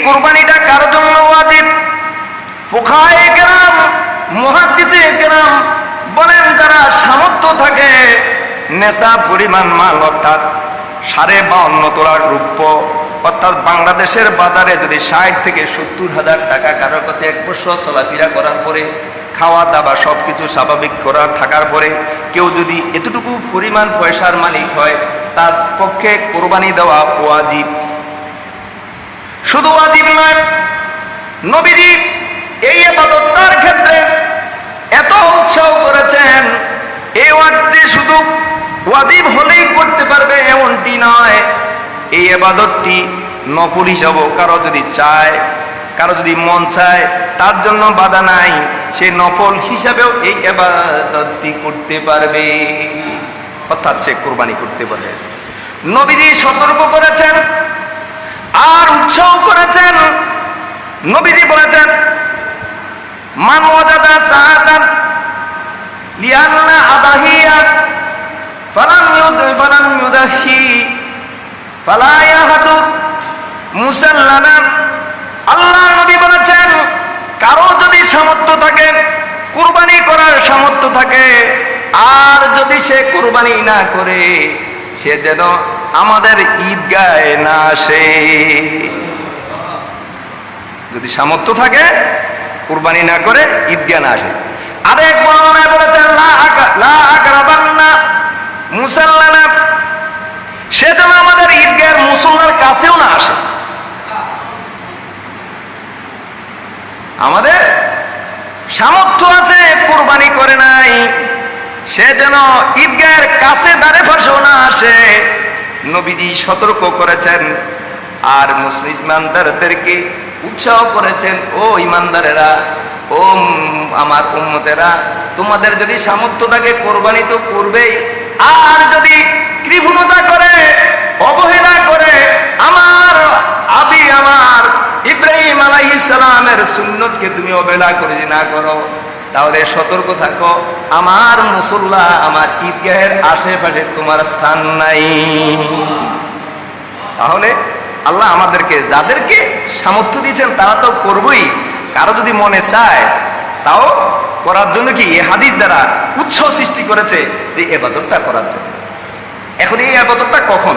কুরবানিটা কার জন্য ওয়াজিব? ফুকাহায়ে কেরাম, মুহাদ্দিসে কেরাম বলেন, যারা সামর্থ্য থাকে নেশা পরিমাণ মাল অর্থাৎ 52.5 তোলা রূপ্য, অর্থাৎ বাংলাদেশের বাজারে যদি 60 থেকে 70,000 টাকা কারোর কাছে 1 বছর চলাফেরা করার পরে, খাওয়া দাওয়া সবকিছু স্বাভাবিক করার থাকার পরে কেউ যদি এতটুকু পরিমাণ পয়সার মালিক হয়, তার পক্ষে কোরবানি দেওয়া ওয়াজিব। শুধু ওয়াজিব নয়, নবীজি এই ইবাদতটার ক্ষেত্রে এত উৎসাহ করেছেন, এই ওয়াজিব শুধু ওয়াজিব হলেই করতে পারবে এমনটি নয়, এই ইবাদতটি নফল হিসাবেও কারো যদি চায়, কারো যদি মন চায়, তার জন্য বাধা নাই, সে নফল হিসাবেও এই ইবাদতটি করতে পারবে, অর্থাৎ সে কুরবানি করতে পারবে। নবীজি সতর্ক করেছেন আর উৎসাহ করেছেন। নবীজি বলেছেন, মান ওয়াজাদা সাআতান লিআন্না আদাহিয়া ফালাম ইউদাহি ফালা ইয়াহাদু মুসাল্লানা। আল্লাহ নবী বলেছেন, কারো যদি সামর্থ্য থাকে, কুরবানি করার সামর্থ্য থাকে, আর যদি সে কুরবানি না করে, সে যেন আমাদের ঈদগাহে না আসে। যদি সামর্থ্য থাকে, কুরবানি না করে ঈদগাহ না আসে। আরেক বর্ণনায় বলেছেন, লা আকরাবান্না মুসাল্লানা, সে যেন আমাদের ঈদগাহের মুসল্লার কাছেও না আসে। আমাদের সামর্থ্য আছে, কুরবানি করে নাই, সে যেন ঈদগাহের কাছে দাঁড়ে ফাঁসেও না আসে, নবীজি সতর্ক করেছেন। আর মুসলিম ইমানদারদেরকে উৎসাহ করেছেন, ও ইমানদারেরা, ও আমার উম্মতেরা, তোমাদের যদি সামর্থ্য থাকে কোরবানি তো করবেই, আর যদি কৃপণতা করে, অবহেলা করে, আমার ইব্রাহিম আলাইহিস সালামের সুন্নতকে তুমি অবহেলা করে না করো, তাহলে সতর্ক থাকো, আমার মুসল্লা, আমার ঈদগাহের আশেপাশে তোমার স্থান নাই। তাহলে আল্লাহ আমাদেরকে, যাদেরকে সামর্থ্য দিয়েছেন তারা তো করবই, কারো যদি মনে চায় তাও করার জন্য কি এই হাদিস দ্বারা উৎসাহ সৃষ্টি করেছে যে ইবাদতটা করার জন্য। এখন এই ইবাদতটা কখন?